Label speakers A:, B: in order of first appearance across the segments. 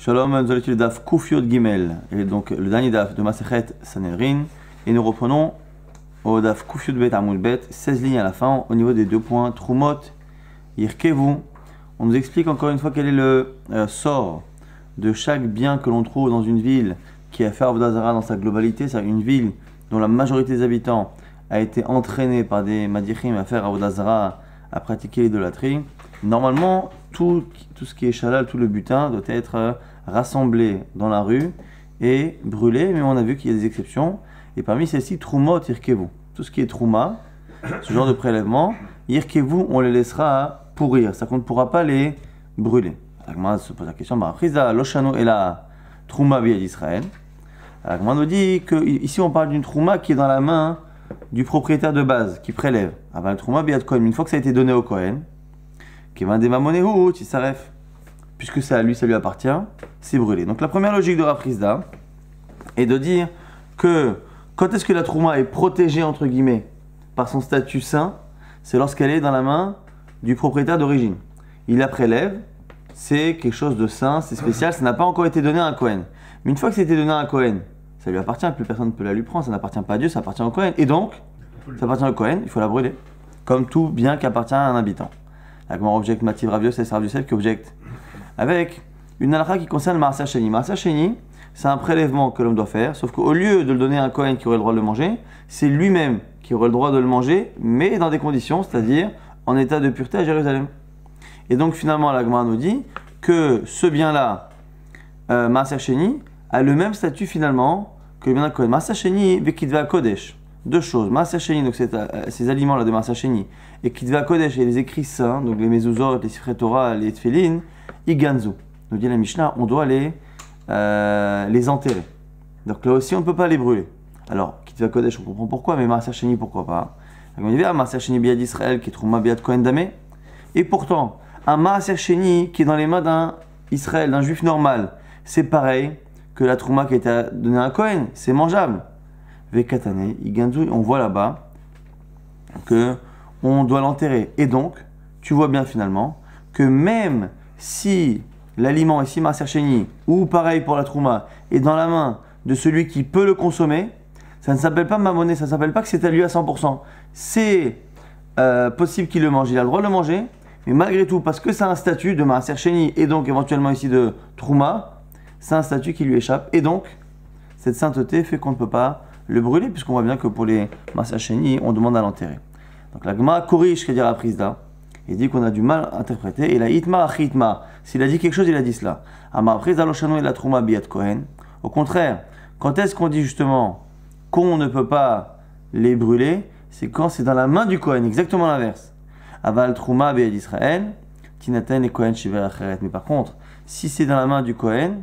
A: Shalom, nous allons étudier le daf Kufiot Gimel, et donc le dernier daf de Masechet Sanhedrin, et nous reprenons au daf Kufiot Bet Amud Bet, 16 lignes à la fin, au niveau des 2 points, Trumot, Yirkevu. On nous explique encore une fois quel est le sort de chaque bien que l'on trouve dans une ville qui a fait Avodah Zara dans sa globalité, c'est-à-dire une ville dont la majorité des habitants a été entraînée par des Madichim à faire Avodah Zara, à pratiquer l'idolâtrie. Normalement, tout ce qui est halal, tout le butin doit être rassemblé dans la rue et brûlé, mais on a vu qu'il y a des exceptions. Et parmi celles-ci, Trumot, Yirkevu. Tout ce qui est Trouma, ce genre de prélèvement, Yirkevu, on les laissera pourrir, c'est-à-dire qu'on ne pourra pas les brûler. L'Agma se pose la question, Loshano et la Trouma via d'Israël. L'Agma nous dit qu'ici on parle d'une Trouma qui est dans la main du propriétaire de base, qui prélève. Avant Trouma via de Kohen, une fois que ça a été donné au Kohen, qui va démamoner ou Tisaref, puisque ça lui appartient, c'est brûlé. Donc la première logique de Rav Chisda est de dire que quand est-ce que la Trouma est protégée entre guillemets par son statut saint, c'est lorsqu'elle est dans la main du propriétaire d'origine. Il la prélève, c'est quelque chose de saint, c'est spécial, ça n'a pas encore été donné à un Kohen. Mais une fois que ça a été donné à un Kohen, ça lui appartient, plus personne ne peut la lui prendre, ça n'appartient pas à Dieu, ça appartient au Kohen. Et donc, ça appartient au Kohen, il faut la brûler, comme tout bien qui appartient à un habitant. La Gemara objecte Mativ Rav Yosef, c'est Rav Yosef qui objecte avec une halakha qui concerne le Maaser Sheni. Maaser Sheni, c'est un prélèvement que l'homme doit faire, sauf qu'au lieu de le donner à un Kohen qui aurait le droit de le manger, c'est lui-même qui aurait le droit de le manger, mais dans des conditions, c'est-à-dire en état de pureté à Jérusalem. Et donc finalement, la Gemara nous dit que ce bien-là, Maaser Sheni, a le même statut finalement que le bien d'un Kohen. Maaser Sheni, Vekidva Kodesh. Deux choses. Maaser Sheni, donc ces aliments-là de Maaser Sheni, et Kitva Kodesh et les écrits saints, donc les Mezuzot, les Sifrei Torah, les Tfilin, Iganzu. Nous dit la Mishnah, on doit les enterrer. Donc là aussi, on ne peut pas les brûler. Alors, Kitva Kodesh, on comprend pourquoi, mais Maaser Sheni, pourquoi pas. Donc, on dit, Maaser Sheni Biad Israël, qui est Trouma Biad Kohen Damé. Et pourtant, un Maaser Sheni qui est dans les mains d'un Israël, d'un juif normal, c'est pareil que la Trouma qui a été donnée à un Kohen, c'est mangeable. Vekatane, Iganzu, on voit là-bas que on doit l'enterrer. Et donc, tu vois bien finalement que même si l'aliment, ici Maaser Sheni, ou pareil pour la Trouma, est dans la main de celui qui peut le consommer, ça ne s'appelle pas mamonné, ça ne s'appelle pas que c'est à lui à 100%. C'est possible qu'il le mange, il a le droit de le manger, mais malgré tout, parce que c'est un statut de Maaser Sheni, et donc éventuellement ici de Trouma, c'est un statut qui lui échappe. Et donc, cette sainteté fait qu'on ne peut pas le brûler, puisqu'on voit bien que pour les Maaser Sheni, on demande à l'enterrer. Donc la Gemara corrige qu'elle dit Rav Chisda, il dit qu'on a du mal à interpréter, et la Hitma achi Hitma, s'il a dit quelque chose, il a dit cela. Amar Chisda loshano et la Trouma biat Kohen. Au contraire, quand est-ce qu'on dit justement qu'on ne peut pas les brûler, c'est quand c'est dans la main du Kohen, exactement l'inverse. Aval Trouma biat Israël, Tinaten et Kohen shiver acheret. Mais par contre, si c'est dans la main du Kohen,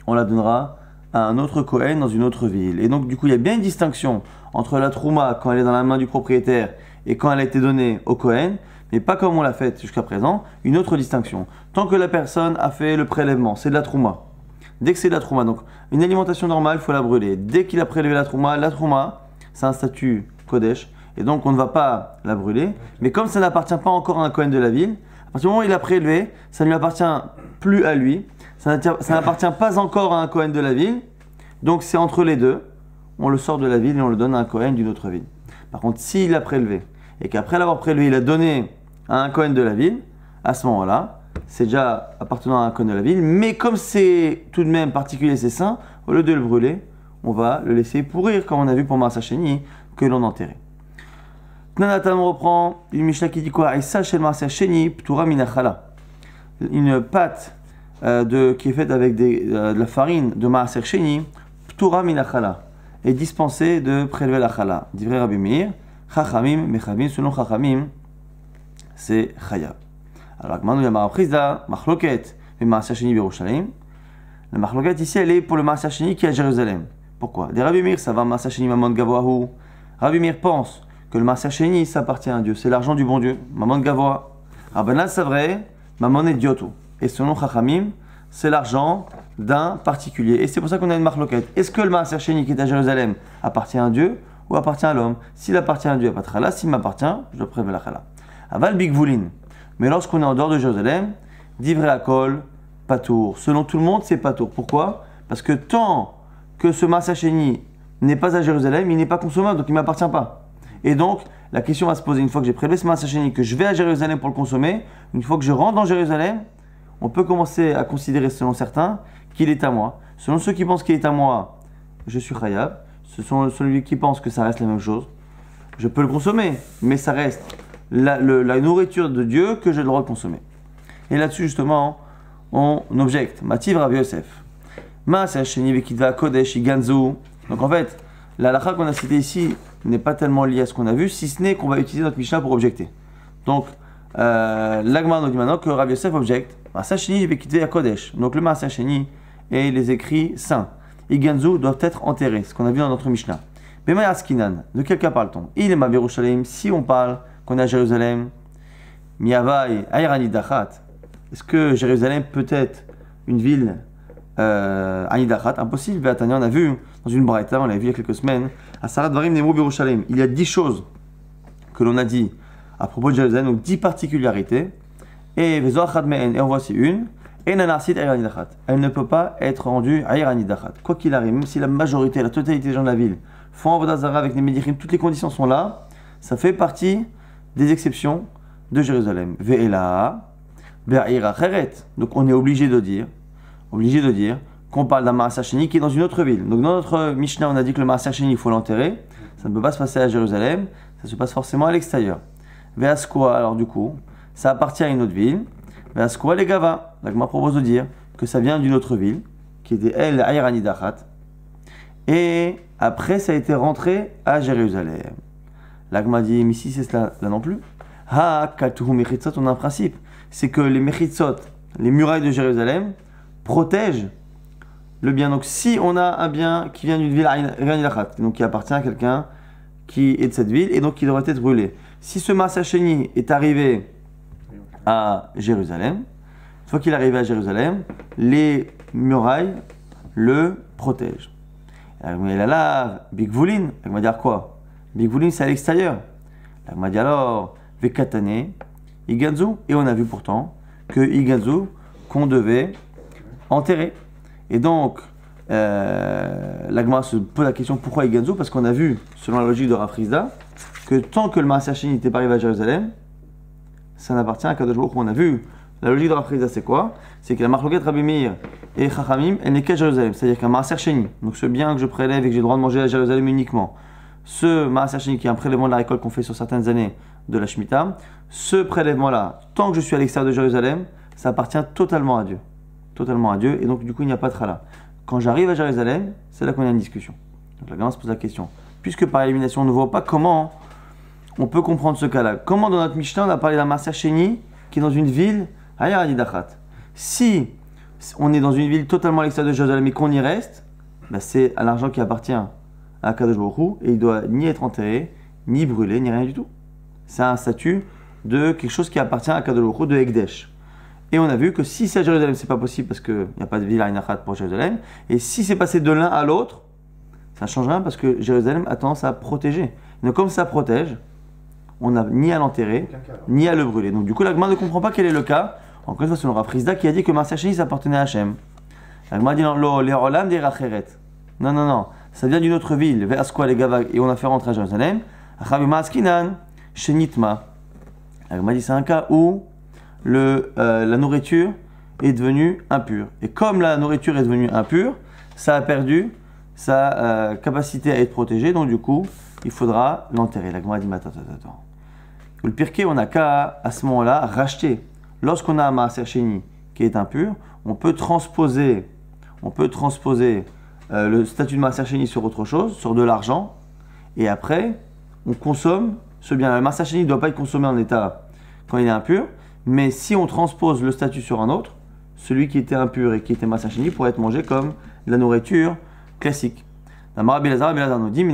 A: on la donnera à un autre Kohen dans une autre ville. Et donc du coup il y a bien une distinction entre la Trouma quand elle est dans la main du propriétaire et quand elle a été donnée au Kohen, mais pas comme on l'a fait jusqu'à présent, une autre distinction. Tant que la personne a fait le prélèvement, c'est de la Trouma. Dès que c'est de la Trouma, donc une alimentation normale, il faut la brûler. Dès qu'il a prélevé la Trouma, c'est un statut Kodesh, et donc on ne va pas la brûler. Mais comme ça n'appartient pas encore à un Kohen de la ville, à partir du moment où il a prélevé, ça ne lui appartient plus à lui, ça n'appartient pas encore à un Kohen de la ville, donc c'est entre les deux, on le sort de la ville et on le donne à un Kohen d'une autre ville. Par contre, s'il l'a prélevé, et qu'après l'avoir prélevé, il a donné à un Kohen de la ville, à ce moment-là, c'est déjà appartenant à un Kohen de la ville, mais comme c'est tout de même particulier, c'est saint, au lieu de le brûler, on va le laisser pourrir, comme on a vu pour Maaser Sheni, que l'on enterrait. Tnanatam reprend une Mishnah qui dit quoi? Issa shel Maaser Sheni ptura minachala. Une pâte qui est faite avec de la farine de Maaser Sheni, ptura minachala, est dispensée de prélever la chala. Divrei Rabbi Meir, Chachamim, Mechavim, selon Chachamim, c'est Chaya. Alors, maintenant, il y a Rav Chisda, Machloket, et Maaser Sheni Yerushalayim. La Machloket ici, elle est pour le Maaser Sheni qui est à Jérusalem. Pourquoi? Des Rabbi Meir, ça va Maaser Sheni Mamon Gavoahu. Rabbi Meir pense que le Maaser Sheni, ça appartient à Dieu, c'est l'argent du bon Dieu, Mamon Gavoa. Rabbanan, c'est vrai, Mamon Idioto. Et selon Chachamim, c'est l'argent d'un particulier. Et c'est pour ça qu'on a une marloquette. Est-ce que le Maaser Sheni qui est à Jérusalem appartient à Dieu ou appartient à l'homme? S'il appartient à Dieu, il n'y a pas de chala. S'il m'appartient, je dois prélever la chala. Aval Bigvoulin. Mais lorsqu'on est en dehors de Jérusalem, Divrei Akol, Patour. Selon tout le monde, c'est Patour. Pourquoi? Parce que tant que ce Maaser Sheni n'est pas à Jérusalem, il n'est pas consommable, donc il ne m'appartient pas. Et donc, la question va se poser, une fois que j'ai prélevé ce Maaser Sheni, que je vais à Jérusalem pour le consommer, une fois que je rentre dans Jérusalem, on peut commencer à considérer, selon certains, qu'il est à moi. Selon ceux qui pensent qu'il est à moi, je suis Khayab. Ce sont celui qui pense que ça reste la même chose. Je peux le consommer, mais ça reste la nourriture de Dieu que j'ai le droit de consommer. Et là-dessus, justement, on objecte. Mativ Rav Yosef. Maaser Sheni vekitva kodesh iganzu. Donc en fait, la halakha qu'on a citée ici n'est pas tellement liée à ce qu'on a vu, si ce n'est qu'on va utiliser notre Mishnah pour objecter. Donc, l'Agma nous dit maintenant que Rav Yosef objecte. Maaser Sheni vekitva kodesh. Donc le Maaser Sheni et les écrits saints. Iganzu doivent être enterrés, ce qu'on a vu dans notre Mishnah. Bema Askinan, de quel cas parle-t-on? Il est ma Yerushalayim, si on parle qu'on est à Jérusalem, Miavai, Ayrani Dachat. Est-ce que Jérusalem peut être une ville Anidachat? Impossible. Be'atania, on a vu dans une braïta, on l'a vu il y a quelques semaines, à Sarat Varim Nemo Yerushalayim. Il y a 10 choses que l'on a dit à propos de Jérusalem, donc 10 particularités. Et et en voici une. Et Nanarsit Ayrani Dachat. Elle ne peut pas être rendue Ayrani Dachat. Quoi qu'il arrive, même si la majorité, la totalité des gens de la ville font Avodah Zara avec les Médichim, toutes les conditions sont là, ça fait partie des exceptions de Jérusalem. Ve'ela, Be'ira Cheret. Donc on est obligé de dire qu'on parle d'un Maaser Sheni qui est dans une autre ville. Donc dans notre Mishnah, on a dit que le Maaser Sheni, il faut l'enterrer. Ça ne peut pas se passer à Jérusalem, ça se passe forcément à l'extérieur. Ve'askoa, alors du coup, ça appartient à une autre ville. Ve'askoa les Gava. L'Agma propose de dire que ça vient d'une autre ville, qui était El Ayrani Dachat. Et après, ça a été rentré à Jérusalem. L'Agma dit, mais si c'est cela, là non plus. Ha, katuhu mechitzot, on a un principe. C'est que les mechitzot, les murailles de Jérusalem, protègent le bien. Donc si on a un bien qui vient d'une ville Ayrani Dachat, donc qui appartient à quelqu'un qui est de cette ville, et donc qui devrait être brûlé. Si ce Maaser Sheni est arrivé à Jérusalem, une fois qu'il est arrivé à Jérusalem, les murailles le protègent. Elle a là, Bigvoulin, elle va dire quoi? Bigvoulin, c'est à l'extérieur. Elle m'a dit alors, Vekatane, Iganzu, et on a vu pourtant que Iganzu, qu'on devait enterrer. Et donc, l'Agma se pose la question pourquoi Iganzu? Parce qu'on a vu, selon la logique de Rav Chizda, que tant que le Maaser Sheni n'était pas arrivé à Jérusalem, ça n'appartient à Kadosh Baruch Hu. On a vu la logique de Rav Chizda, c'est quoi? C'est que la marloquette Rabbi Meir et Chachamim, elle n'est qu'à Jérusalem. C'est-à-dire qu'un Maaser Sheni, donc ce bien que je prélève et que j'ai le droit de manger à Jérusalem uniquement, ce Maaser Sheni qui est un prélèvement de la récolte qu'on fait sur certaines années de la Shemitah, ce prélèvement-là, tant que je suis à l'extérieur de Jérusalem, ça appartient totalement à Dieu. Totalement à Dieu, et donc du coup il n'y a pas de trala. Quand j'arrive à Jérusalem, c'est là qu'on a une discussion. Donc la gamin se pose la question. Puisque par élimination, on ne voit pas comment on peut comprendre ce cas-là. Comment dans notre Mishnah, on a parlé d'un Maaser Sheni qui est dans une ville Ayrani Dachat. Si on est dans une ville totalement à l'extérieur de Jérusalem et qu'on y reste, ben c'est à l'argent qui appartient à Kadosh Baruch Hu, et il doit ni être enterré, ni brûlé, ni rien du tout. C'est un statut de quelque chose qui appartient à Kadosh Baruch Hu, de Ekdesh. Et on a vu que si c'est à Jérusalem, c'est pas possible parce qu'il n'y a pas de ville Ayrani Dachat pour Jérusalem. Et si c'est passé de l'un à l'autre, ça ne change rien parce que Jérusalem a tendance à protéger. Donc comme ça protège, on n'a ni à l'enterrer, ni à le brûler. Donc du coup, l'Agma ne comprend pas quel est le cas. Encore une fois, c'est le Rav Chizda qui a dit que Maaser Sheni s'appartenait à Hachem. L'Agma dit non, les Rolam des Racheret. Non, ça vient d'une autre ville, Ve'askoa les Gavag, et on a fait rentrer à Jérusalem. Achabima Askinan, Shenitma. L'Agma dit c'est un cas où la nourriture est devenue impure. Et comme la nourriture est devenue impure, ça a perdu sa capacité à être protégée, donc du coup, il faudra l'enterrer. La Gemara dit, attends. Le Pirkei, on n'a qu'à, à ce moment-là, racheter. Lorsqu'on a un Maaser Sheni qui est impur, on peut transposer le statut de Maaser Sheni sur autre chose, sur de l'argent, et après, on consomme ce bien-là. Le Maaser Sheni ne doit pas être consommé en état quand il est impur, mais si on transpose le statut sur un autre, celui qui était impur et qui était Maaser Sheni pourrait être mangé comme de la nourriture classique. Rabbi Elazar nous dit,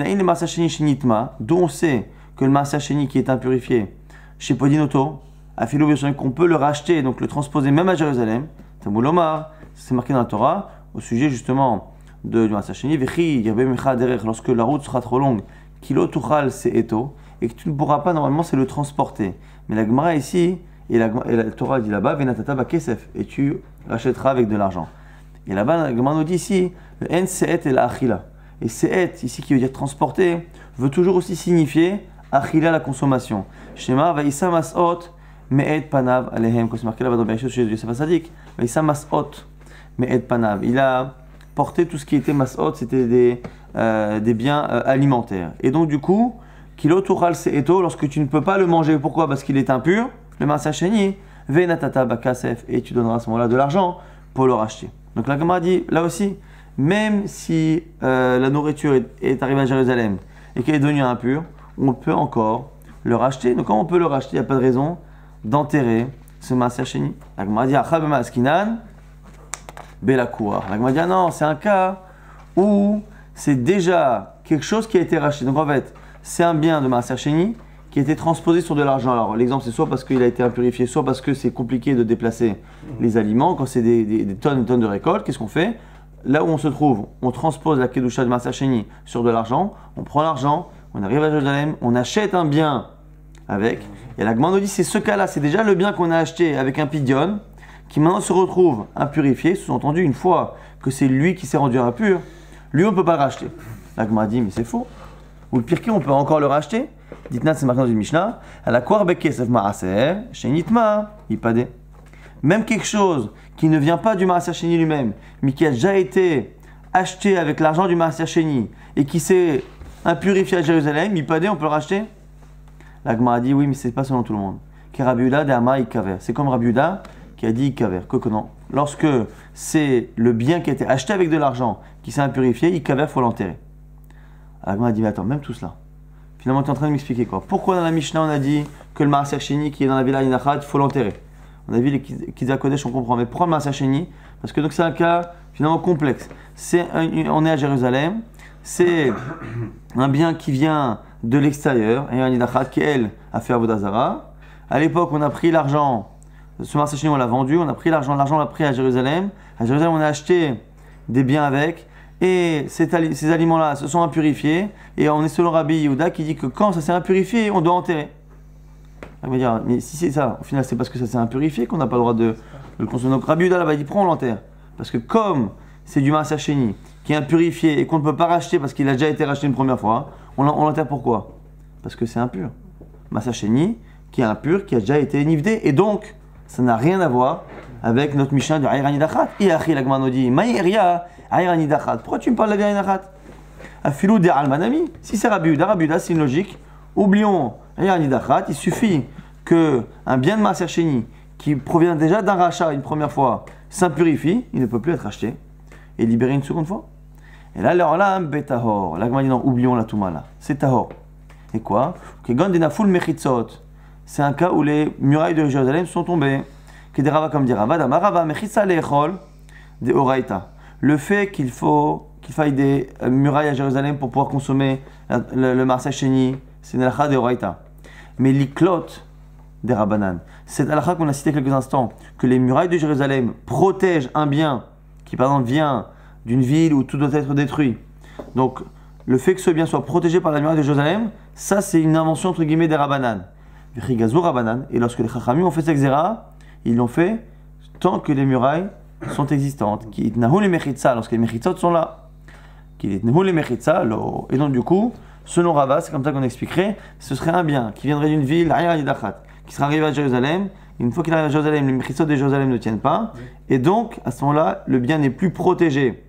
A: d'où on sait que le Maaser Sheni qui est impurifié chez Podinoto, à Philo qu'on peut le racheter, donc le transposer même à Jérusalem, c'est marqué dans la Torah, au sujet justement du Maaser Sheni, lorsque la route sera trop longue, kilo tuchal c'est eto, et que tu ne pourras pas, normalement, c'est le transporter. Mais la Gemara ici, et la Torah dit là-bas, venatata ba kesef, et tu rachètera avec de l'argent. Et là-bas, la Gemara nous dit ici, le en se'et et la achila. Et se'et, ici qui veut dire transporter, veut toujours aussi signifier achila, la consommation. Shema vaïssa mas'ot me'et panav alehem, comme c'est marqué là-bas dans Bereshit chez Yosef HaTzadik. Vaïssa mas'ot me'et panav. Il a porté tout ce qui était mas'ot, c'était des biens alimentaires. Et donc du coup, kilo tuchal se'eto, lorsque tu ne peux pas le manger, pourquoi? Parce qu'il est impur, le maaser sheni, ve'natata bakasef, et tu donneras à ce moment-là de l'argent pour le racheter. Donc la Gemara dit, là aussi, même si la nourriture est arrivée à Jérusalem et qu'elle est devenue impure, on peut encore le racheter. Donc quand on peut le racheter, il n'y a pas de raison d'enterrer ce maaser sheni. La Gemara dit, achab ma'askinan belakour. La Gemara dit, non, c'est un cas où c'est déjà quelque chose qui a été racheté. Donc en fait, c'est un bien de maaser sheni qui a été transposé sur de l'argent. Alors l'exemple, c'est soit parce qu'il a été impurifié, soit parce que c'est compliqué de déplacer les aliments. Quand c'est des tonnes et tonnes de récoltes, qu'est-ce qu'on fait? Là où on se trouve, on transpose la kedusha de maaser sheni sur de l'argent, on prend l'argent, on arrive à Jérusalem, on achète un bien avec. Et la Gemara nous dit, c'est ce cas-là, c'est déjà le bien qu'on a acheté avec un pidion, qui maintenant se retrouve impurifié, sous-entendu, une fois que c'est lui qui s'est rendu impur, lui on ne peut pas le racheter. La Gemara dit, mais c'est faux. Ou le pire, on peut encore le racheter. Ditna, c'est marqué dans une Mishnah. Même quelque chose qui ne vient pas du maaser sheni lui-même, mais qui a déjà été acheté avec l'argent du maaser sheni et qui s'est impurifié à Jérusalem, Ipadé, on peut le racheter? La Gemara dit oui, mais c'est pas selon tout le monde. Rabbi Yehuda de Amar Ikaver. C'est comme Rabbi Yehuda qui a dit Ikaver. Que non. Lorsque c'est le bien qui a été acheté avec de l'argent qui s'est impurifié, Ikaver, il faut l'enterrer. La Gemara dit mais attends, même tout cela. Finalement, tu es en train de m'expliquer quoi? Pourquoi dans la Mishnah on a dit que le maaser sheni qui est dans la villa Inachat, il faut l'enterrer? On a vu les Kidzah Kodesh, on comprend. Mais pourquoi le maaser sheni? Parce que donc c'est un cas finalement complexe. On est à Jérusalem, c'est un bien qui vient de l'extérieur, et un Inachat qui elle a fait Avodah Zara. À l'époque, on a pris l'argent, ce maaser sheni on l'a vendu, on a pris l'argent on l'a pris à Jérusalem. À Jérusalem, on a acheté des biens avec. Et ces aliments-là se sont impurifiés. Et on est selon Rabbi Yehuda qui dit que quand ça s'est impurifié, on doit enterrer. On va dire, mais si c'est ça, au final, c'est parce que ça s'est impurifié qu'on n'a pas le droit de le consommer. Donc Rabbi Yehuda là-bas, il dit, prends, on l'enterre. Parce que comme c'est du maaser sheni qui est impurifié et qu'on ne peut pas racheter parce qu'il a déjà été racheté une première fois, on l'enterre pourquoi? Parce que c'est impur. Maaser sheni qui est impur, qui a déjà été nivdé. Et donc, ça n'a rien à voir avec notre Mishnah de Ayran Idachat. Iachi, la Gemara nous dit, Maïria, Ayran Idachat. Pourquoi tu me parles de la Ayran Idachat? Afilou de Almanami. Si c'est Rabbi Yehuda, c'est une logique. Oublions Ayran Idachat. Il suffit qu'un bien de maaser sheni qui provient déjà d'un rachat une première fois s'impurifie, il ne peut plus être acheté et libéré une seconde fois. Et là, alors là, betahor. La Gemara dit non, oublions la touma là. C'est tahor. Et quoi? C'est un cas où les murailles de Jérusalem sont tombées. Comme dit Rava, le fait qu'il faille des murailles à Jérusalem pour pouvoir consommer le maaser sheni, c'est une halakha de Oraita. Mais l'iklot des Rabbanan, cette halakha qu'on a cité quelques instants, que les murailles de Jérusalem protègent un bien qui par exemple vient d'une ville où tout doit être détruit. Donc le fait que ce bien soit protégé par la muraille de Jérusalem, ça c'est une invention entre guillemets des Rabbanan. Et lorsque les Chachamim ont fait cette xéra, ils l'ont fait tant que les murailles sont existantes. Lorsque les mechitzot sont là. Et donc du coup, selon Rava, c'est comme ça qu'on expliquerait, ce serait un bien qui viendrait d'une ville, qui serait arrivé à Jérusalem. Une fois qu'il arrive à Jérusalem, les mechitzot de Jérusalem ne tiennent pas. Et donc, à ce moment-là, le bien n'est plus protégé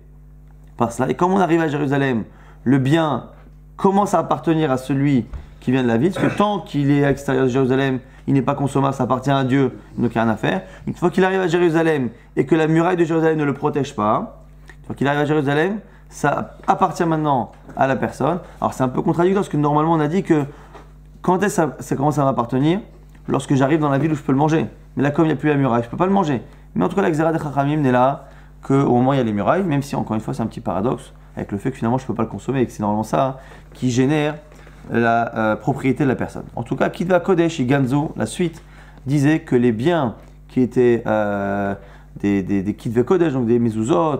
A: par cela. Et comme on arrive à Jérusalem, le bien commence à appartenir à celui qui vient de la ville, parce que tant qu'il est à l'extérieur de Jérusalem, il n'est pas consommable, ça appartient à Dieu, donc il n'y a rien à faire. Une fois qu'il arrive à Jérusalem et que la muraille de Jérusalem ne le protège pas, une fois qu'il arrive à Jérusalem, ça appartient maintenant à la personne. Alors c'est un peu contradictoire parce que normalement on a dit que quand est-ce que ça commence à m'appartenir? Lorsque j'arrive dans la ville où je peux le manger. Mais là comme il n'y a plus la muraille, je ne peux pas le manger. Mais en tout cas la xéra des Chachamim n'est là qu'au moment où il y a les murailles, même si encore une fois c'est un petit paradoxe avec le fait que finalement je ne peux pas le consommer et que c'est normalement ça qui génère la propriété de la personne. En tout cas, Kitva Kodesh et Ganzo, la suite, disait que les biens qui étaient des Kitva Kodesh, donc des mezuzot,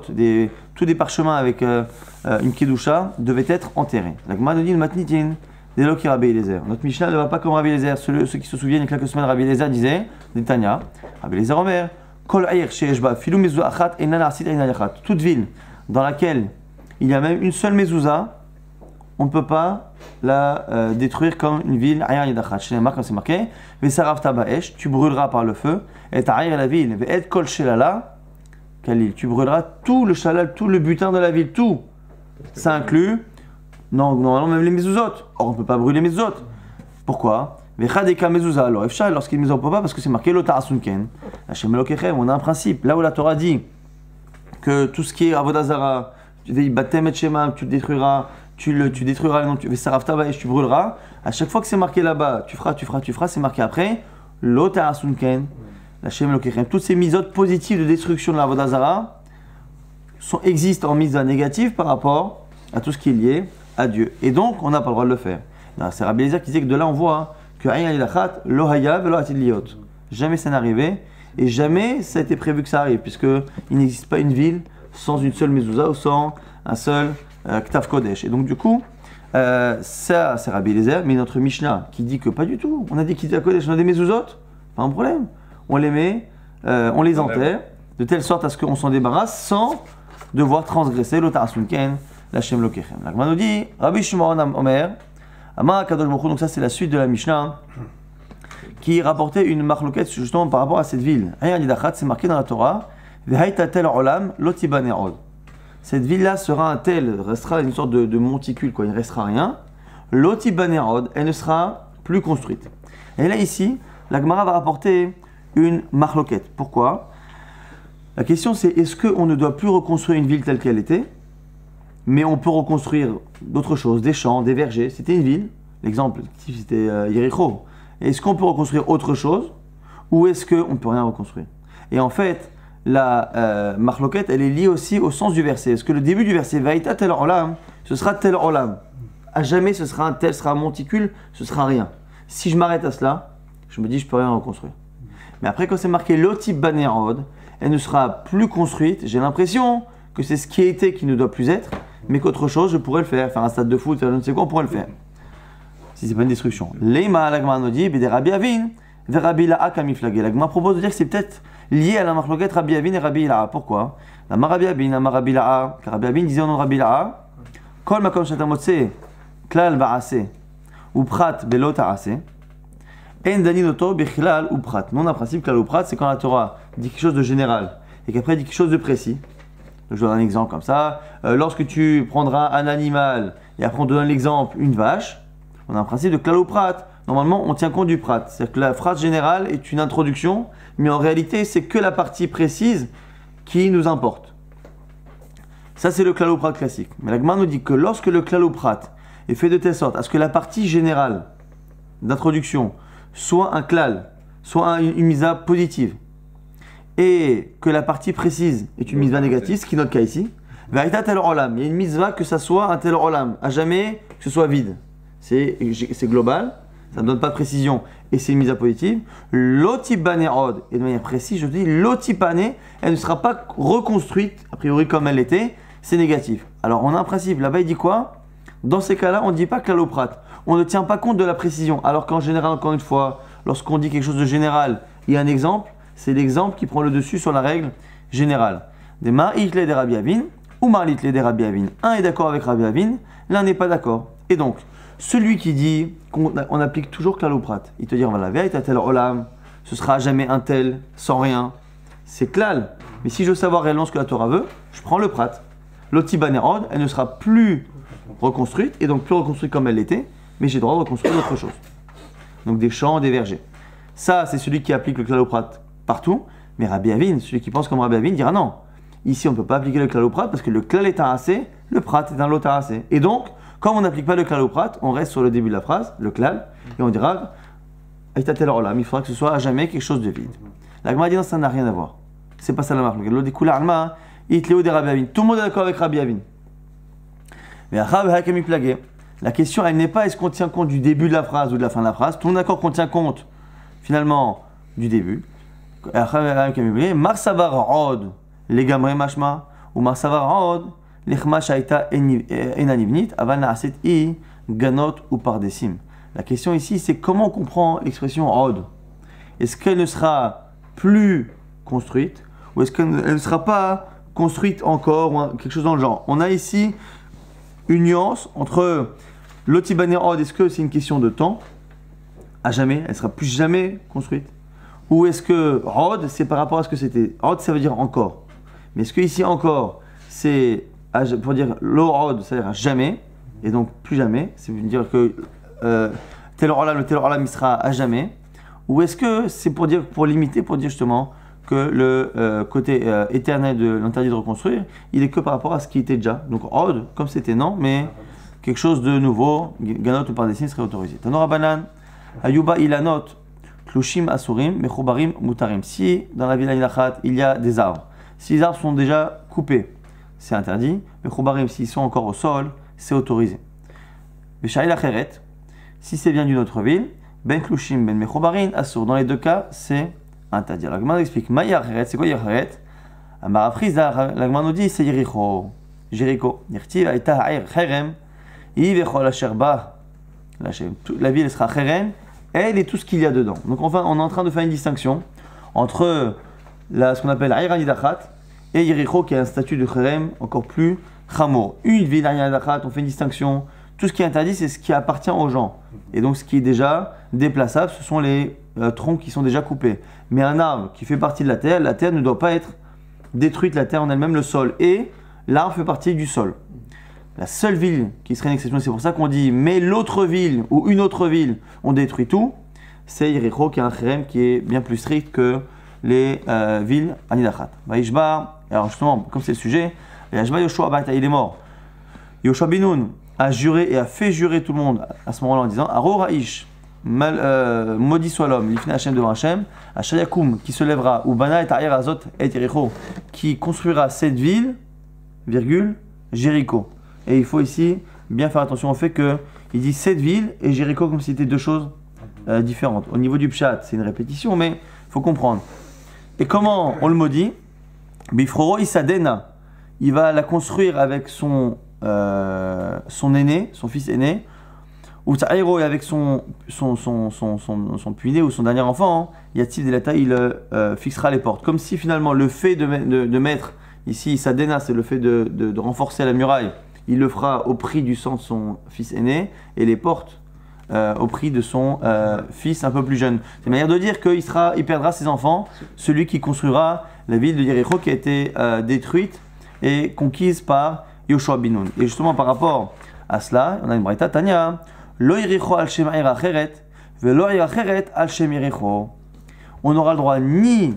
A: tous des parchemins avec une kedusha, devaient être enterrés. La Gemara nous dit le matnitin, des loki Rabbi Eliezer. Notre Mishnah ne va pas comme Rabbi Eliezer. Ceux qui se souviennent, il y a quelques semaines, Rabbi Eliezer disait, des Tanya, Rabbi Eliezer Omer, Toute ville dans laquelle il y a même une seule mezouza, on ne peut pas la détruire comme une ville. Comme c'est marqué, tu brûleras par le feu, et la ville, tu brûleras tout le shalal, tout le butin de la ville, tout. Ça inclut, non, normalement même les mezuzot. Or on ne peut pas brûler les mezuzot. Pourquoi? Lorsqu'il ne peut pas, parce que c'est marqué l'ota asunken. On a un principe. Là où la Torah dit que tout ce qui est avodazara, tu détruiras, tu détruiras le nom, tu brûleras. À chaque fois que c'est marqué là-bas, tu feras, c'est marqué après l'ota asunken. Toutes ces misotes positives de destruction de la avodazara existent en mise négative par rapport à tout ce qui est lié à Dieu. Et donc, on n'a pas le droit de le faire. C'est Rabbi Eliezer qui disait que de là, on voit que jamais ça n'est arrivé et jamais ça a été prévu que ça arrive, puisqu'il n'existe pas une ville sans une seule mezouza ou sans un seul Ktav Kodesh. Et donc, du coup, ça, c'est Rabbi Eliezer, mais notre Mishnah qui dit que pas du tout. On a dit Ktav Kodesh, on a des mezuzot, pas un problème. On les met, on les enterre, de telle sorte à ce qu'on s'en débarrasse sans devoir transgresser l'Otarasunken, la Shem Lokechem. La Gemara nous dit, Rabbi Shimon Omer, Amar Kadosh Baruch Hu, donc ça c'est la suite de la Mishnah, qui rapportait une marloquette justement par rapport à cette ville. C'est marqué dans la Torah, Vehaita tel olam lotibane od. Cette ville-là sera un tel, restera une sorte de monticule, quoi, il ne restera rien. Lotibane od, elle ne sera plus construite. Et là ici, la Gemara va rapporter une marloquette. Pourquoi? La question c'est, est-ce qu'on ne doit plus reconstruire une ville telle qu'elle était, mais on peut reconstruire d'autres choses, des champs, des vergers. C'était une ville, l'exemple c'était Yericho. Est-ce qu'on peut reconstruire autre chose, ou est-ce qu'on ne peut rien reconstruire? Et en fait, la marloquette, elle est liée aussi au sens du verset. Est-ce que le début du verset, Vaïta tel olam, ce sera tel olam? À jamais ce sera un tel, ce sera un monticule, ce sera rien. Si je m'arrête à cela, je me dis je peux rien reconstruire. Mais après, quand c'est marqué Lotib Banerod, elle ne sera plus construite. J'ai l'impression que c'est ce qui a été qui ne doit plus être, mais qu'autre chose, je pourrais le faire un stade de foot, faire je ne sais quoi, on pourrait le faire. Si c'est pas une destruction. Leima, la Gemara nous dit, Bede Rabbi Avin, ve Rabbi La'a kamiflagé. La Gemara propose de dire que c'est peut-être lié à la marloquette Rabbi Avin et Rabbi La'a. Pourquoi? La Rabbi Avin, la Rabbi La'a, car Rabbi Avin disait au nom de Rabbi La'a, Kol makom shetamotse, klal ba'ase, ou prat belo ta'ase, en daninoto bichlal ou prat. Non, un principe klal ou prat, c'est quand la Torah dit quelque chose de général et qu'après dit quelque chose de précis. Je donne un exemple comme ça. Lorsque tu prendras un animal et après on te donne l'exemple, une vache, on a un principe de klal ou prat. Normalement, on tient compte du prat. C'est-à-dire que la phrase générale est une introduction, mais en réalité, c'est que la partie précise qui nous importe. Ça, c'est le klal ou prat classique. Mais la Gemara nous dit que lorsque le klal ou prat est fait de telle sorte à ce que la partie générale d'introduction soit un klal, soit une misa positive, et que la partie précise est une mitzvah négative, ce qui est notre cas ici. Vérita tel olam, il y a une mitzvah que ça soit un tel olam, à jamais que ce soit vide. C'est global, ça ne donne pas de précision, et c'est une mitzvah positive. L'otibane od, et de manière précise, je dis l'otibane, elle ne sera pas reconstruite, a priori comme elle était, c'est négatif. Alors on a un principe, là-bas il dit quoi? Dans ces cas-là, on ne dit pas klaloprat, on ne tient pas compte de la précision, alors qu'en général, encore une fois, lorsqu'on dit quelque chose de général, il y a un exemple, c'est l'exemple qui prend le dessus sur la règle générale. Des ma'itle des Rabbi Avin ou ma'itle des Rabbi Avin. Un est d'accord avec Rabbi Avin, l'un n'est pas d'accord. Et donc, celui qui dit qu'on applique toujours klal ou prat, il te dit voilà, vérité tel olam, ce sera jamais un tel sans rien. C'est klal. Mais si je veux savoir réellement ce que la Torah veut, je prends le prat. L'otibanerod, elle ne sera plus reconstruite et donc plus reconstruite comme elle l'était, mais j'ai le droit de reconstruire autre chose. Donc des champs, des vergers. Ça, c'est celui qui applique le klal ou prat partout, mais Rabbi Avin, celui qui pense comme Rabbi Avin, dira non. Ici, on ne peut pas appliquer le klal ou prat parce que le klal est tarasé, le prat est un lot tarasé. Et donc, comme on n'applique pas le klal ou prat, on reste sur le début de la phrase, le klal, et on dira il faudra que ce soit à jamais quelque chose de vide. La Gemara dit non, ça n'a rien à voir. C'est pas ça la marque. Tout le monde est d'accord avec Rabbi Avin. Mais la question, elle n'est pas est-ce qu'on tient compte du début de la phrase ou de la fin de la phrase. Tout le monde est d'accord qu'on tient compte finalement du début. Marsavar od legamre mashma ou marsavar od lechma shaita enanivnit aval naaset i ganot ou pardesim. La question ici, c'est comment on comprend l'expression od. Est-ce qu'elle ne sera plus construite, ou est-ce qu'elle ne sera pas construite encore, ou quelque chose dans le genre. On a ici une nuance entre l'Otibane Od, est-ce que c'est une question de temps, à jamais, elle ne sera plus jamais construite, ou est-ce que Od, c'est par rapport à ce que c'était. Od, ça veut dire encore. Mais est-ce que ici encore, c'est pour dire l'Od, ça veut dire jamais, et donc plus jamais, c'est veut dire que tel olam, le tel olam, il sera à jamais, ou est-ce que c'est pour dire, pour limiter, pour dire justement que le côté éternel de l'interdit de reconstruire, il est que par rapport à ce qui était déjà. Donc Od, comme c'était non, mais quelque chose de nouveau, Ganot ou par des signes serait autorisé. Tanora Banan, Ayuba Ilanot, Tlushim Asurim, Mechobarim Mutarim. Si dans la ville d'Anilachat, il y a des arbres, si les arbres sont déjà coupés, c'est interdit. Mechobarim, s'ils sont encore au sol, c'est autorisé. Veshaïl Acheret, si c'est bien d'une autre ville, Ben Tlushim, Ben Mechobarim, Asur. Dans les deux cas, c'est interdit. La Gemara explique, Maïa Acheret, c'est quoi Yacheret? Amar Afriza, la Gemara nous dit, c'est Yericho. Jéricho. Yertiv, Aïta Ha'ir, Cherem, Yivechol Asherba. La ville sera Cherem, elle et tout ce qu'il y a dedans. Donc enfin, on est en train de faire une distinction entre ce qu'on appelle Ha'ir Anidachat et Yericho, qui a un statut de Cherem encore plus chamour. Une ville Anidachat, on fait une distinction. Tout ce qui est interdit, c'est ce qui appartient aux gens. Et donc ce qui est déjà déplaçable, ce sont les troncs qui sont déjà coupés. Mais un arbre qui fait partie de la terre ne doit pas être détruite, la terre en elle-même, le sol. Et l'arbre fait partie du sol. La seule ville qui serait une exception, c'est pour ça qu'on dit, mais l'autre ville ou une autre ville, on détruit tout, c'est Yericho qui a un cherem qui est bien plus strict que les villes Anidachat. Vaishba, alors justement, comme c'est le sujet, Vaishba Yoshua Bata, il est mort. Yoshua Binoun a juré et a fait jurer tout le monde à ce moment-là en disant Aro Ra'ish, maudit soit l'homme, l'ifne Hachem devant Hachem, Hashayakum qui se lèvera, ou Bana et Ta'ir Azot et Yericho qui construira cette ville, virgule, Jéricho. Et il faut ici bien faire attention au fait qu'il dit cette ville et Jéricho comme si c'était deux choses différentes. Au niveau du pshat, c'est une répétition, mais il faut comprendre. Et comment on le maudit? Bifroro Isadena, il va la construire avec son aîné, son fils aîné, ou Ta'iro avec son puiné ou son dernier enfant, Yativ Delata, il fixera les portes. Comme si finalement le fait de mettre, ici Isadena, c'est le fait de renforcer la muraille, il le fera au prix du sang de son fils aîné, et les portes au prix de son fils un peu plus jeune. C'est une manière de dire qu'il perdra ses enfants, celui qui construira la ville de Yericho qui a été détruite et conquise par Yoshua Binoun. Et justement par rapport à cela, on a une braïta Tanya, Lo Yericho al Shem Ha'ir Acheret, Velo Ha'ir Acheret al Shem Yericho. On n'aura le droit ni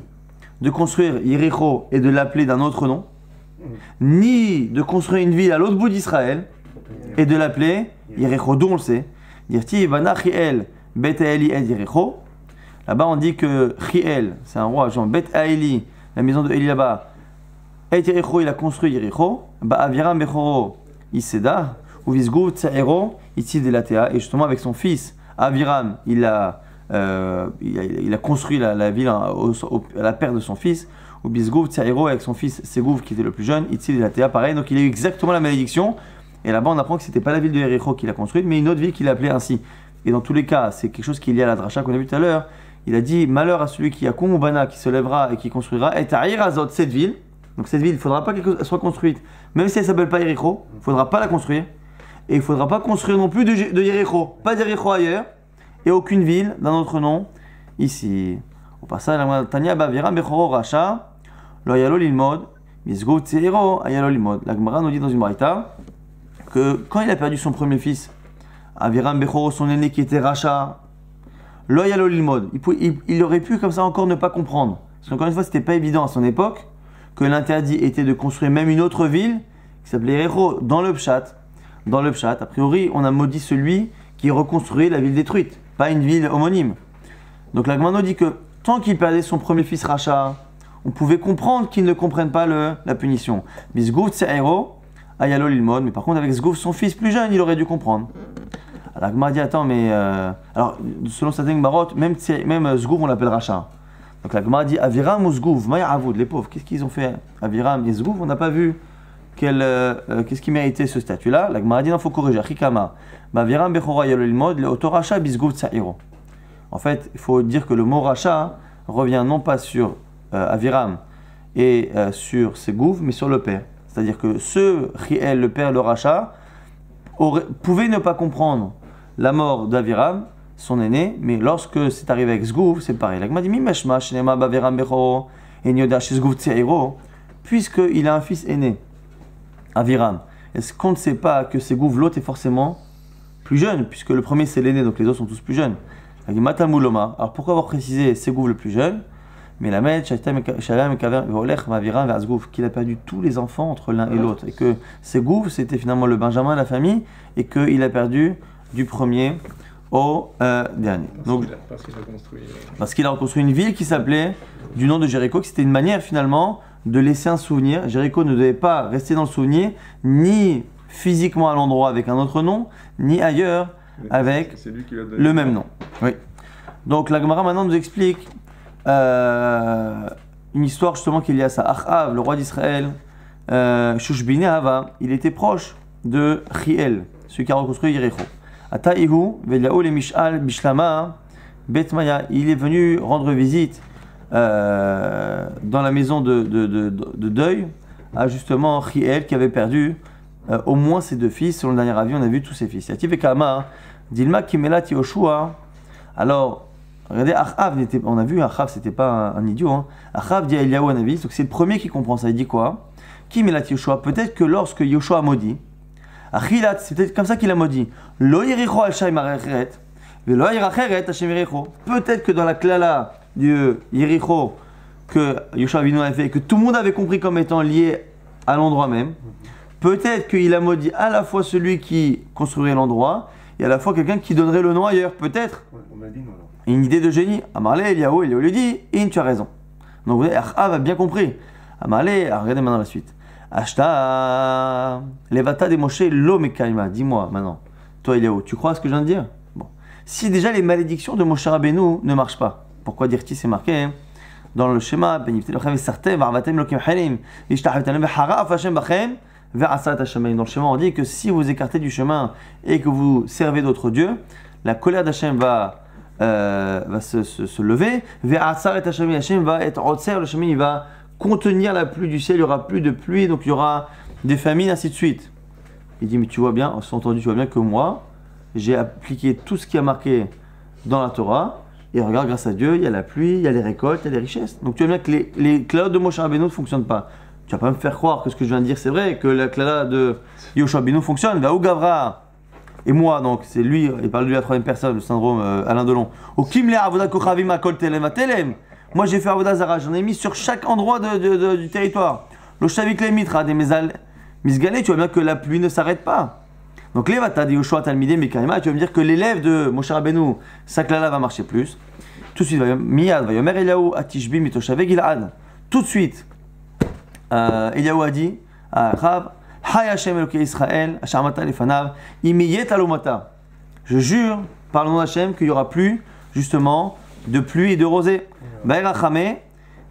A: de construire Yericho et de l'appeler d'un autre nom, ni de construire une ville à l'autre bout d'Israël et de l'appeler Yericho, d'où on le sait. Dirti Ivana Chiel Bet Aeli et Yericho. Là-bas on dit que Chiel, c'est un roi, genre Bet Aeli, la maison de Eli là-bas, et Yericho, il a construit Yericho. Ba Aviram Bechoro Iseda, ou Visgou Tsaero, Itzid Elatea. Et justement avec son fils Aviram, il a construit la ville à la perte de son fils. Ou Bisgouv Tsaero avec son fils Segouv qui était le plus jeune, Itzid Elatea, pareil. Donc il a eu exactement la malédiction. Et là-bas, on apprend que c'était pas la ville de Yericho qu'il a construite, mais une autre ville qu'il appelait ainsi. Et dans tous les cas, c'est quelque chose qui est lié à la dracha qu'on a vu tout à l'heure. Il a dit malheur à celui qui a Koumubana, qui se lèvera et qui construira, et Ta'ir Azot, cette ville. Donc cette ville, il ne faudra pas qu'elle soit construite, même si elle ne s'appelle pas Yericho, il ne faudra pas la construire. Et il ne faudra pas construire non plus de Yericho. Pas d'Yericho ailleurs, et aucune ville d'un autre nom ici. Au passage, la Tanya Bavira Bechoro Racha, Lo Yalo Lilmod, Misgou Tseiro, Ayalo Lilmod. La Gemara nous dit dans une braïta que quand il a perdu son premier fils, Aviram Bechoro, son aîné qui était Racha, Lo Yalo Lilmod, il aurait pu comme ça encore ne pas comprendre. Parce qu'encore une fois, c'était pas évident à son époque que l'interdit était de construire même une autre ville qui s'appelait Yericho dans le Pshat. Dans le Pshat, a priori, on a maudit celui qui reconstruit la ville détruite, pas une ville homonyme. Donc la Gemara nous dit que tant qu'il perdait son premier fils Racha, on pouvait comprendre qu'il ne comprenne pas la punition. Bisgouf Tseiro, Ayalo Lilmod, mais par contre avec Zgouf, son fils plus jeune, il aurait dû comprendre. Alors la Gemara dit attends, mais alors selon certaines Marot, même Zgouf on l'appelle Racha. Donc la Gemara dit Aviram ou Zgouf, Maya Avoud, les pauvres, qu'est-ce qu'ils ont fait Aviram et Zgouf, on n'a pas vu qu'est-ce qui méritait ce statut-là. La Gemara dit non, il faut corriger. Chikama, Aviram Bechora Ayalo Lilmod, le Otoracha Bisgouf Tseiro. En fait, il faut dire que le mot Racha revient non pas sur Aviram et sur ses gouffres, mais sur le père. C'est-à-dire que ce Riel, le père, le rachat, pouvait ne pas comprendre la mort d'Aviram, son aîné, mais lorsque c'est arrivé avec Zgouv, c'est pareil. La Gemara dit Mimeshma shenema b'Aviram bechoro et nyoda shezgouv tseiro, puisqu'il a un fils aîné, Aviram. Est-ce qu'on ne sait pas que Zgouv, l'autre, est forcément plus jeune, puisque le premier c'est l'aîné, donc les autres sont tous plus jeunes. Alors pourquoi avoir précisé Zgouv le plus jeune? Mais la Med, qu'il a perdu tous les enfants entre l'un et l'autre, et que Zgouv c'était finalement le Benjamin de la famille, et qu'il a perdu du premier au dernier. Parce qu'il a reconstruit une ville qui s'appelait du nom de Jéricho, qui c'était une manière finalement de laisser un souvenir. Jéricho ne devait pas rester dans le souvenir, ni physiquement à l'endroit avec un autre nom, ni ailleurs avec le même nom. Oui. Donc la Gemara maintenant nous explique une histoire justement qu'il y a ça. Achav, le roi d'Israël, Shushbine Hava, il était proche de Riel, celui qui a reconstruit Jéricho. Ataïhu, Veliaou le Mishal, Bishlama, Betmaya, il est venu rendre visite dans la maison de deuil à justement Riel qui avait perdu au moins ses deux fils. Selon le dernier avis, on a vu tous ses fils. Yativ et Kama, Dilma Kimelat Yoshua. Alors, regardez, Achav, on a vu, Achav, c'était pas un idiot. Hein. Achav dit à Eliaou un avis, donc c'est le premier qui comprend ça. Il dit quoi? Kimelat Yoshua, peut-être que lorsque Yoshua a maudit, Achilat, c'est peut-être comme ça qu'il a maudit. Lo yiricho al shay maracheret, velo yiracheret Hashem yiricho. Peut-être que dans la klala du Yericho que Yoshua Avinu avait fait, et que tout le monde avait compris comme étant lié à l'endroit même, peut-être qu'il a maudit à la fois celui qui construirait l'endroit et à la fois quelqu'un qui donnerait le nom ailleurs. Peut-être. On a dit non, alors. Une idée de génie. Amarle, Eliaou lui dit, tu as raison. Donc vous voyez, Achav a bien compris. Amarle, regardez maintenant la suite. Ashta, levata de Moshe lo mekaima. Dis-moi maintenant, toi Eliaou, tu crois à ce que je viens de dire? Bon. Si déjà les malédictions de Moshe Rabbeinu ne marchent pas, pourquoi dire-t-il? C'est marqué hein, dans le schéma. Dans le schéma, on dit que si vous écartez du chemin et que vous servez d'autres dieux, la colère d'Hachem va se lever. Hachem va être otser, le chemin il va contenir la pluie du ciel, il n'y aura plus de pluie, donc il y aura des famines, ainsi de suite. Il dit, mais tu vois bien, entendu, tu vois bien que moi, j'ai appliqué tout ce qui a marqué dans la Torah, et regarde, grâce à Dieu, il y a la pluie, il y a les récoltes, il y a les richesses. Donc tu vois bien que les cloud de Moshe Rabbeinu ne fonctionnent pas. Tu vas pas me faire croire que ce que je viens de dire c'est vrai, que la klala de Yoshua Binu fonctionne. Va où Gavra? Et moi, donc, c'est lui, il parle de lui à la troisième personne, le syndrome Alain Delon. Au Kimle Avoda Kochavim Akol Telem Atelem. Moi j'ai fait Avoda Zara, j'en ai mis sur chaque endroit du territoire. Le Shavik Le Mitra, des Misgalé, tu vois bien que la pluie ne s'arrête pas. Donc les Vata de Yoshua Talmidé Mekaima, tu vas me dire que l'élève de Moshe Rabbeinu, sa klala va marcher plus. Tout de suite, Miyad, va Yomer Eliaou Atishbi Mitoshavek Gilad. Tout de suite. Eliaou a dit à Achav, Hay Hashem Elokei Israël, Asharmata Lefanav, Imiyet Alomata. Je jure par le nom d'Hachem qu'il n'y aura plus, justement, de pluie et de rosée. Baerachame,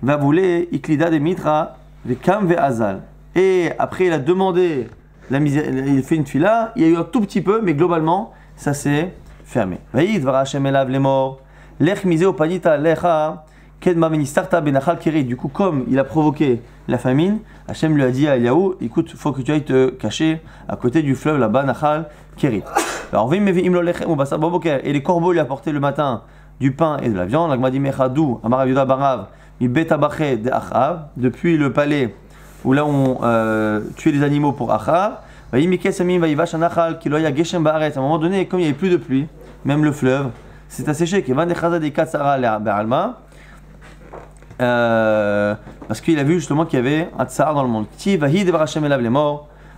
A: va bouler, Iklida de Mitra, Vekam ve Azal. Et après, il a demandé, il fait une fila, il y a eu un tout petit peu, mais globalement, ça s'est fermé. Vaïd, Vara Hashem Elav les morts, Lech Miseo Panita Lecha, du coup, comme il a provoqué la famine, Hachem lui a dit à Eliaou, écoute, il faut que tu ailles te cacher à côté du fleuve là-bas, Nachal Kerit. Alors, et les corbeaux lui apportaient le matin du pain et de la viande. Depuis le palais où là on tuait les animaux pour Achav. À un moment donné, comme il n'y avait plus de pluie, même le fleuve s'est asséché. Parce qu'il a vu justement qu'il y avait un tsar dans le monde.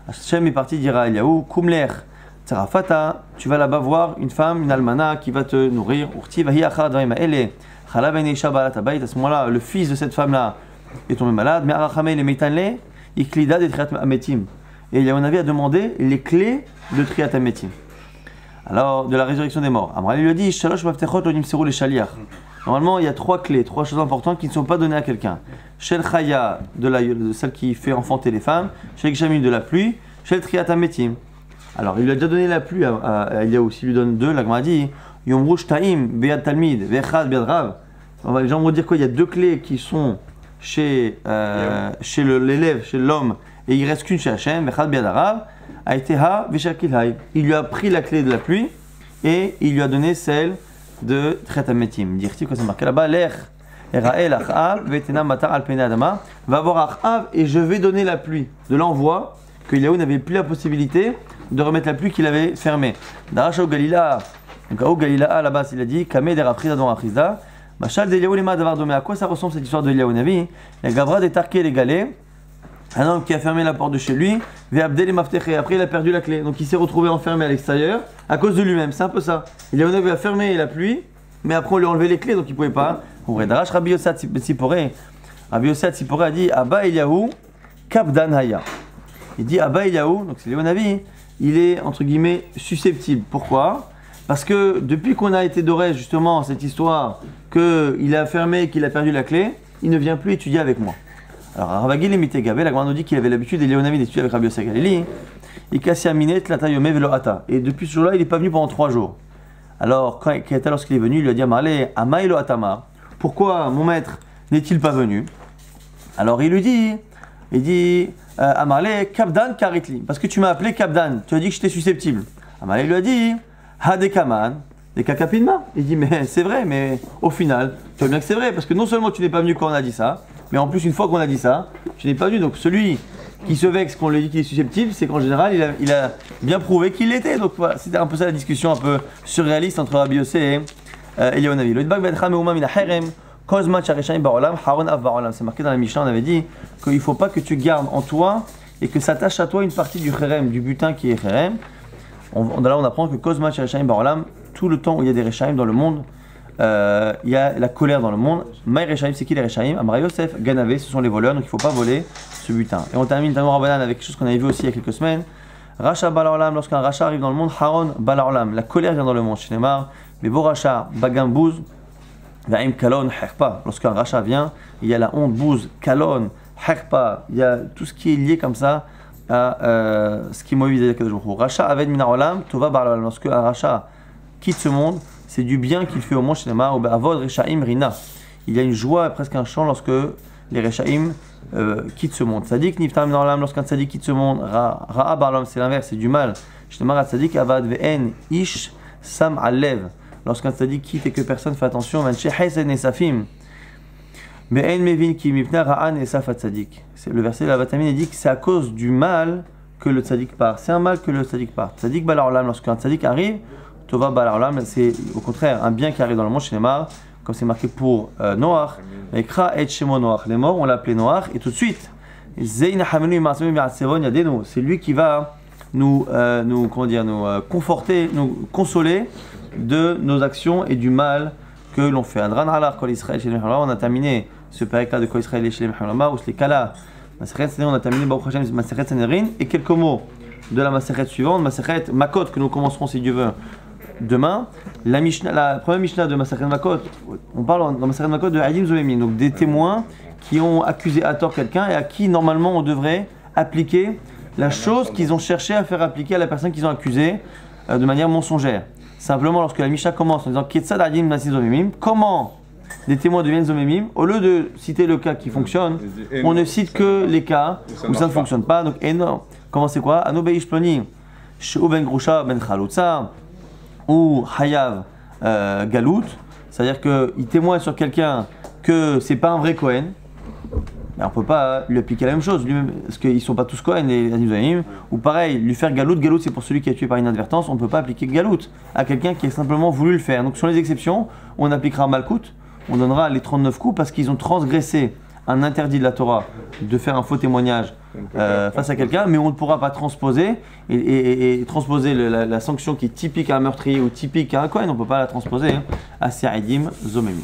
A: Hachem est parti dire à Eliaou, Kumler, Tsarafata, tu vas là-bas voir une femme, une almana qui va te nourrir. À ce moment-là, le fils de cette femme-là est tombé malade. Et Eliaou Navi a demandé les clés de Triat Ametim. Alors, de la résurrection des morts. Amra lui a dit, normalement, il y a trois clés, trois choses importantes qui ne sont pas données à quelqu'un. Shel Chaya, de celle qui fait enfanter les femmes. Shel Gshamim, de la pluie. Shel Triat Ametim. Alors, il lui a déjà donné la pluie à Eliaou. S'il lui donne deux, la Gemara dit Yom Rouge Taim, Be'ad Talmid, Ve'echad Be'ad Rav. Les gens vont dire quoi? Il y a deux clés qui sont chez l'élève, chez l'homme, et il reste qu'une chez Hachem, Bechad Biadarav, a été Ha Veshakil Hay. Il lui a pris la clé de la pluie et il lui a donné celle de Tret Hametim. Dire-t-il, quand c'est marqué là-bas, Lech Erael Achav Vetena Matar Alpene Adama, va voir Achav et je vais donner la pluie. De l'envoi que Eliaou n'avait plus la possibilité de remettre la pluie qu'il avait fermée. Daracha au Galila, donc au Galila là-bas, il a dit Kameh der Afrida don Achrizda. Machal d'Eliaou Lema Davar Domé. À quoi ça ressemble cette histoire de Eliaou Navi? Les Gavra détarqué les galets. Un homme qui a fermé la porte de chez lui, Ve'abdel et Mafteché. Après, il a perdu la clé. Donc, il s'est retrouvé enfermé à l'extérieur à cause de lui-même. C'est un peu ça. Eliaou Navi a fermé la pluie, mais après, on lui a enlevé les clés, donc il ne pouvait pas. Darash Rabbi Yossat Tzipporé. Rabbi Yossat Tzipporé a dit Abba Eliaou Kapdan Haya. Il dit Abba Eliaou, donc c'est Eliaou Navi, il est entre guillemets susceptible. Pourquoi? Parce que depuis qu'on a été doré justement cette histoire qu'il a fermé et qu'il a perdu la clé, il ne vient plus étudier avec moi. Alors, Ravagil et Mitegabé, la grande nous dit qu'il avait l'habitude d'Eliaou Navi d'étudier avec Rabbi Yosef Galili. Et depuis ce jour-là, il n'est pas venu pendant 3 jours. Alors, lorsqu'il est venu, il lui a dit Amarle, Amaïlo Atama, pourquoi mon maître n'est-il pas venu? Alors, il dit Amarle, Kabdan Karitli, parce que tu m'as appelé Kabdan, tu as dit que j'étais susceptible. Amarle lui a dit Hadekaman, des kakapinma. Il dit mais c'est vrai, mais au final, tu vois bien que c'est vrai, parce que non seulement tu n'es pas venu quand on a dit ça, mais en plus une fois qu'on a dit ça, tu n'es pas venu. Donc celui qui se vexe qu'on lui dit qu'il est susceptible, c'est qu'en général il a bien prouvé qu'il l'était. Donc voilà, c'était un peu ça la discussion un peu surréaliste entre Rabbi Yossé et Eliaou Navi. C'est marqué dans la Mishnah, on avait dit qu'il ne faut pas que tu gardes en toi et que s'attache à toi une partie du kherem, du butin qui est kherem. Là on apprend que Kozma Chareshaim Barolam, tout le temps où il y a des Rechaim dans le monde, il y a la colère dans le monde. Maï Rechaim, c'est qui les Rechaim? Amar Yosef, Ganavé, ce sont les voleurs, donc il ne faut pas voler ce butin. Et on termine Talmud Rabbanan avec quelque chose qu'on avait vu aussi il y a quelques semaines. Racha Balaolam, lorsqu'un Racha arrive dans le monde, Haron Balaolam, la colère vient dans le monde. Shinemar, Bevo Racha, Bagambouz, Vaim Kalon, Herpa. Lorsqu'un Racha vient, il y a la honte, Bouz, Kalon, Herpa, il y a tout ce qui est lié comme ça à ce qui est mauvais vis-à-vis de Kadosh Baruch Hu. Racha Aved Minarolam, Tova Balaolam. Lorsqu'un Racha quitte ce monde, c'est du bien qu'il fait au monde chez les Mar, Avod Rechaim Rina. Il y a une joie, presque un chant lorsque les Rechaim quittent ce monde. Tzadik Niftar Minarolam, lorsqu'un Tzadik quitte ce monde, Ra'a Balaolam, c'est l'inverse, c'est du mal. Chez les Mar, Tzadik Avad Ve'en Ish Sam Alev. Lorsqu'un Tzadik quitte et que personne fait attention, Manche Hesen Esafim. Ve'en Mevin Ki Mipna Ra'an Esaf Tzadik. Le verset de la Batamine dit que c'est à cause du mal que le Tzadik part. C'est un mal que le Tzadik part. Tzadik Balaolam, lorsqu'un Tzadik arrive, Tova Balaolam, c'est au contraire un bien qui arrive dans le monde chez les Mar, comme c'est marqué pour Noach. Ekra et Shemo Noach. Les morts, on l'a appelé Noach, et tout de suite, c'est lui qui va nous conforter, nous consoler de nos actions et du mal que l'on fait. On a terminé ce périple de Kol Israël et Shelem Hamlama, ou Slikala. On a terminé Baruch Hashem Masechet Sanhedrin, et quelques mots de la Masechet suivante, Masechet Makot, que nous commencerons si Dieu veut demain. La première Mishnah de Masechet Makot, on parle dans Masechet Makot de Adim Zomemim, donc des témoins qui ont accusé à tort quelqu'un et à qui normalement on devrait appliquer la chose qu'ils ont cherché à faire appliquer à la personne qu'ils ont accusée de manière mensongère. Simplement, lorsque la Mishnah commence en disant Ketsad Adim Nasim Zomemim, comment des témoins deviennent Zomemim, au lieu de citer le cas qui fonctionne, on ne cite que les cas où ça ne fonctionne pas. Donc, énorme. Comment c'est quoi? Anobeish Ploni, Sheu ben Grusha ben Chalutza, ou Hayav Galout, c'est-à-dire qu'il témoigne sur quelqu'un que c'est pas un vrai Kohen, mais on ne peut pas lui appliquer la même chose, parce qu'ils ne sont pas tous Kohen, les Anizayim, ou pareil, lui faire Galout, Galout c'est pour celui qui a tué par inadvertance, on ne peut pas appliquer Galout à quelqu'un qui a simplement voulu le faire. Donc sur les exceptions, on appliquera Malkout, on donnera les 39 coups parce qu'ils ont transgressé un interdit de la Torah de faire un faux témoignage face à quelqu'un, mais on ne pourra pas transposer et transposer la sanction qui est typique à un meurtrier ou typique à un Kohen, on ne peut pas la transposer à Sia'idim Zomemim.